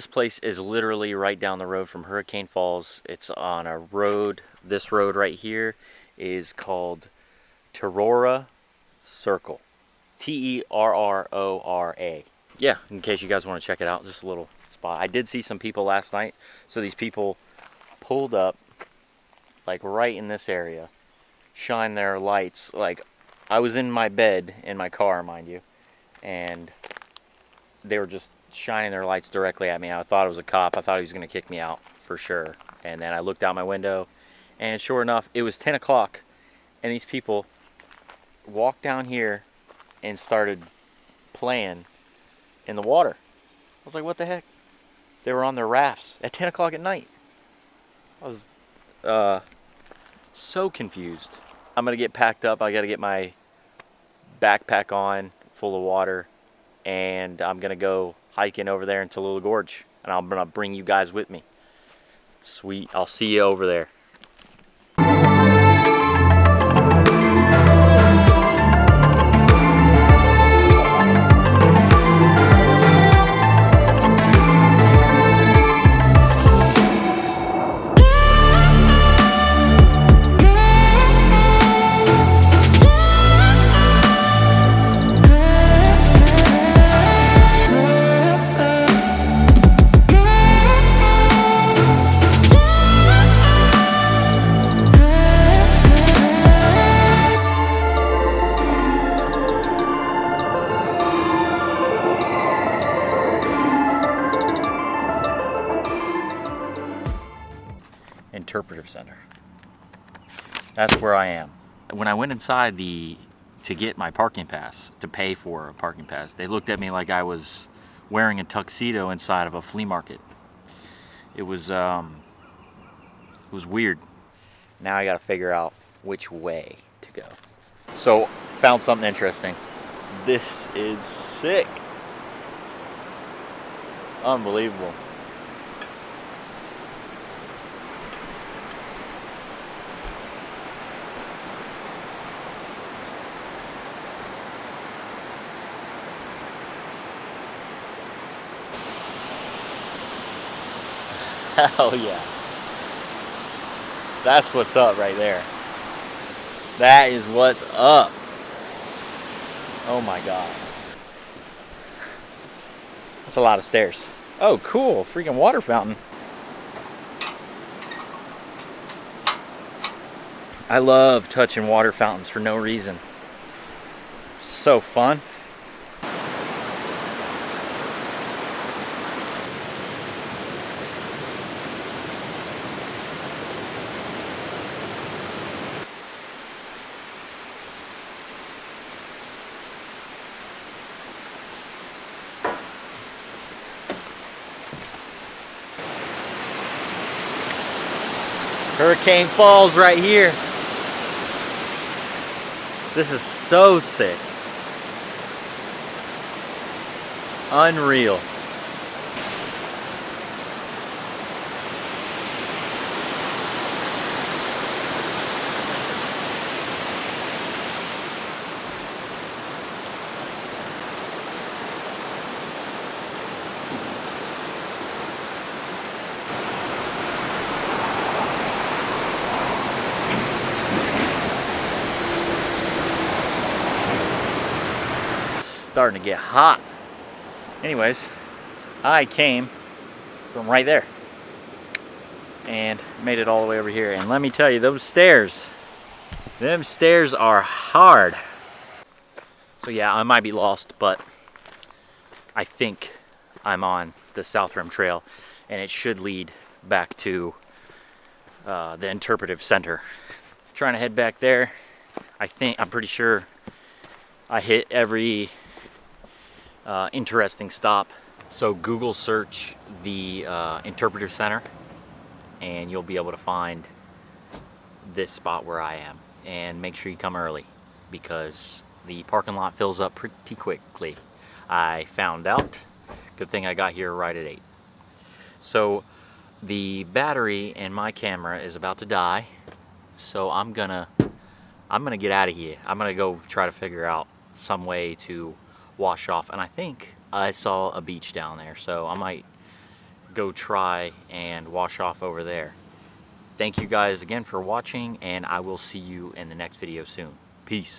this place is literally right down the road from Hurricane Falls. It's on a road. This road right here is called Terrora Circle. Terrora. Yeah, in case you guys want to check it out, just a little spot. I did see some people last night. So these people pulled up like right in this area, shine their lights. Like, I was in my bed in my car, mind you, and they were just shining their lights directly at me. I thought it was a cop. I thought he was going to kick me out for sure. And then I looked out my window, and sure enough, it was 10 o'clock, and these people walked down here and started playing in the water. I was like, what the heck? They were on their rafts at 10 o'clock at night. I was so confused. I'm going to get packed up. I got to get my backpack on full of water, and I'm going to go hiking over there in Tallulah Gorge, and I'm going to bring you guys with me. Sweet. I'll see you over there. Interpretive Center. That's where I am. When I went inside to get my parking pass, to pay for a parking pass, they looked at me like I was wearing a tuxedo inside of a flea market. It was weird. Now I gotta figure out which way to go. So, found something interesting. This is sick. Unbelievable. Hell yeah. That's what's up right there. That is what's up. Oh my god. That's a lot of stairs. Oh, cool. Freaking water fountain. I love touching water fountains for no reason. So fun. Hurricane Falls right here. This is so sick. Unreal. Starting to get hot. Anyways, I came from right there and made it all the way over here, and let me tell you, them stairs are hard. So yeah, I might be lost, but I think I'm on the South Rim Trail, and it should lead back to the Interpretive Center. Trying to head back there. I'm pretty sure I hit every interesting stop. So Google search the Interpretive Center, and you'll be able to find this spot where I am. And make sure you come early, because the parking lot fills up pretty quickly. I found out. Good thing I got here right at 8. So the battery in my camera is about to die, so I'm gonna get out of here. I'm gonna go try to figure out some way to wash off, and I think I saw a beach down there, so I might go try and wash off over there. Thank you guys again for watching, and I will see you in the next video soon. Peace.